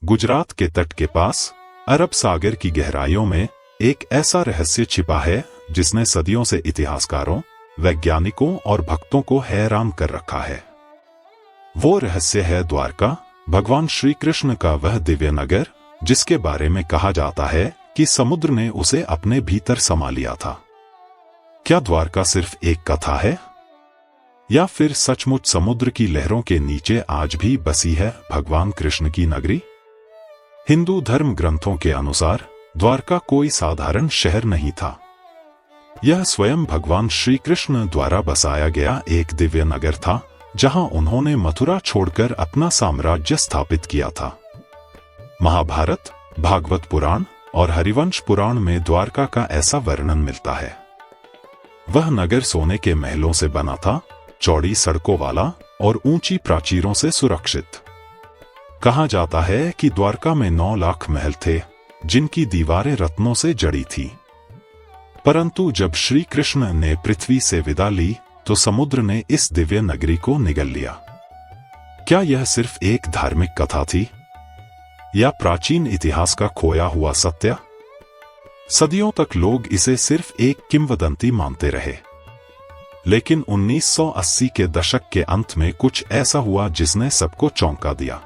गुजरात के तट के पास अरब सागर की गहराइयों में एक ऐसा रहस्य छिपा है जिसने सदियों से इतिहासकारों, वैज्ञानिकों और भक्तों को हैरान कर रखा है। वो रहस्य है द्वारका, भगवान श्री कृष्ण का वह दिव्य नगर जिसके बारे में कहा जाता है कि समुद्र ने उसे अपने भीतर समा लिया था। क्या द्वारका सिर्फ एक कथा है, या फिर सचमुच समुद्र की लहरों के नीचे आज भी बसी है भगवान कृष्ण की नगरी? हिंदू धर्म ग्रंथों के अनुसार द्वारका कोई साधारण शहर नहीं था। यह स्वयं भगवान श्री कृष्ण द्वारा बसाया गया एक दिव्य नगर था, जहां उन्होंने मथुरा छोड़कर अपना साम्राज्य स्थापित किया था। महाभारत, भागवत पुराण और हरिवंश पुराण में द्वारका का ऐसा वर्णन मिलता है। वह नगर सोने के महलों से बना था, चौड़ी सड़कों वाला और ऊंची प्राचीरों से सुरक्षित। कहा जाता है कि द्वारका में 9 लाख महल थे, जिनकी दीवारें रत्नों से जड़ी थी। परंतु जब श्री कृष्ण ने पृथ्वी से विदा ली तो समुद्र ने इस दिव्य नगरी को निगल लिया। क्या यह सिर्फ एक धार्मिक कथा थी, या प्राचीन इतिहास का खोया हुआ सत्य? सदियों तक लोग इसे सिर्फ एक किंवदंती मानते रहे, लेकिन 1980 के दशक के अंत में कुछ ऐसा हुआ जिसने सबको चौंका दिया।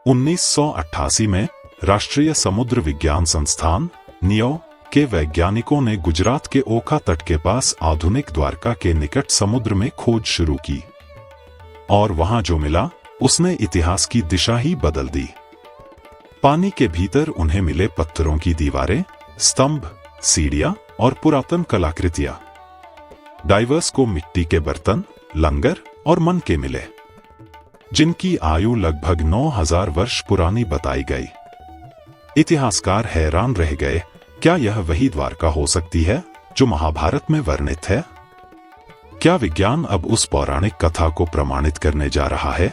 1988 में राष्ट्रीय समुद्र विज्ञान संस्थान नियो के वैज्ञानिकों ने गुजरात के ओखा तट के पास आधुनिक द्वारका के निकट समुद्र में खोज शुरू की, और वहां जो मिला उसने इतिहास की दिशा ही बदल दी। पानी के भीतर उन्हें मिले पत्थरों की दीवारें, स्तंभ, सीढ़ियां और पुरातन कलाकृतियां। डाइवर्स को मिट्टी के बर्तन, लंगर और मनके मिले, जिनकी आयु लगभग 9000 वर्ष पुरानी बताई गई। इतिहासकार हैरान रह गए, क्या यह वही द्वारका हो सकती है जो महाभारत में वर्णित है? क्या विज्ञान अब उस पौराणिक कथा को प्रमाणित करने जा रहा है?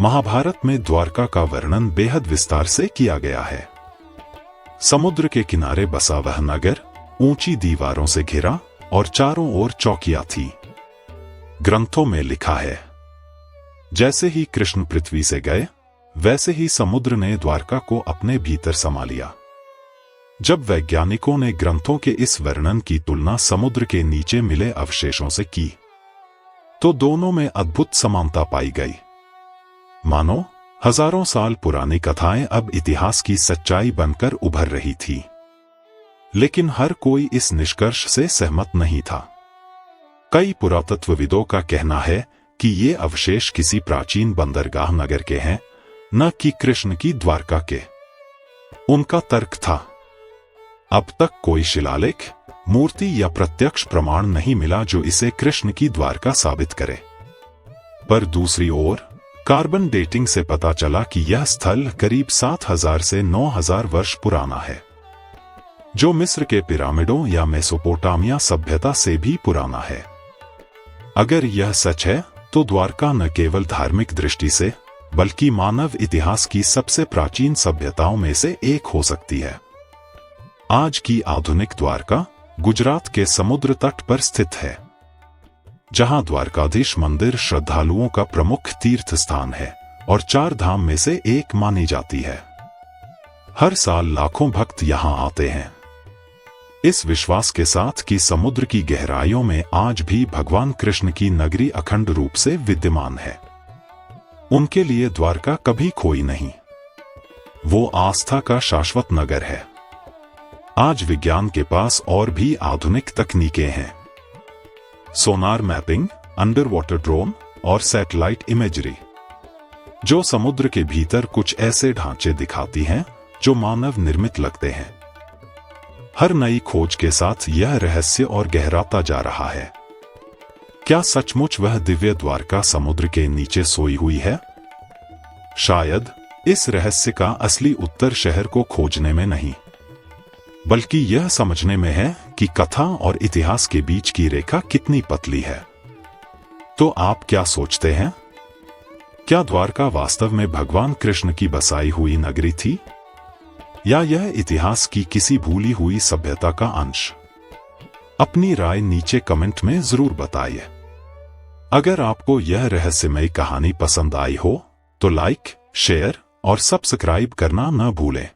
महाभारत में द्वारका का वर्णन बेहद विस्तार से किया गया है। समुद्र के किनारे बसा वह नगर ऊंची दीवारों से घिरा और चारों ओर चौकियां थी। ग्रंथों में लिखा है, जैसे ही कृष्ण पृथ्वी से गए, वैसे ही समुद्र ने द्वारका को अपने भीतर समा लिया। जब वैज्ञानिकों ने ग्रंथों के इस वर्णन की तुलना समुद्र के नीचे मिले अवशेषों से की, तो दोनों में अद्भुत समानता पाई गई। मानो हजारों साल पुरानी कथाएं अब इतिहास की सच्चाई बनकर उभर रही थी। लेकिन हर कोई इस निष्कर्ष से सहमत नहीं था। कई पुरातत्वविदों का कहना है कि ये अवशेष किसी प्राचीन बंदरगाह नगर के हैं, न कि कृष्ण की द्वारका के। उनका तर्क था, अब तक कोई शिलालेख, मूर्ति या प्रत्यक्ष प्रमाण नहीं मिला जो इसे कृष्ण की द्वारका साबित करे। पर दूसरी ओर कार्बन डेटिंग से पता चला कि यह स्थल करीब 7000 से 9000 वर्ष पुराना है, जो मिस्र के पिरामिडों या मेसोपोटामिया सभ्यता से भी पुराना है। अगर यह सच है तो द्वारका न केवल धार्मिक दृष्टि से बल्कि मानव इतिहास की सबसे प्राचीन सभ्यताओं में से एक हो सकती है। आज की आधुनिक द्वारका गुजरात के समुद्र तट पर स्थित है, जहां द्वारकाधीश मंदिर श्रद्धालुओं का प्रमुख तीर्थ स्थान है और 4 धाम में से एक मानी जाती है। हर साल लाखों भक्त यहां आते हैं, इस विश्वास के साथ कि समुद्र की गहराइयों में आज भी भगवान कृष्ण की नगरी अखंड रूप से विद्यमान है। उनके लिए द्वारका कभी खोई नहीं, वो आस्था का शाश्वत नगर है। आज विज्ञान के पास और भी आधुनिक तकनीकें हैं, सोनार मैपिंग, अंडर वाटर ड्रोन और सैटेलाइट इमेजरी, जो समुद्र के भीतर कुछ ऐसे ढांचे दिखाती हैं जो मानव निर्मित लगते हैं। हर नई खोज के साथ यह रहस्य और गहराता जा रहा है। क्या सचमुच वह दिव्य द्वारका समुद्र के नीचे सोई हुई है? शायद इस रहस्य का असली उत्तर शहर को खोजने में नहीं, बल्कि यह समझने में है कि कथा और इतिहास के बीच की रेखा कितनी पतली है। तो आप क्या सोचते हैं? क्या द्वारका वास्तव में भगवान कृष्ण की बसाई हुई नगरी थी, या यह इतिहास की किसी भूली हुई सभ्यता का अंश? अपनी राय नीचे कमेंट में जरूर बताइए। अगर आपको यह रहस्यमयी कहानी पसंद आई हो तो लाइक, शेयर और सब्सक्राइब करना न भूलें।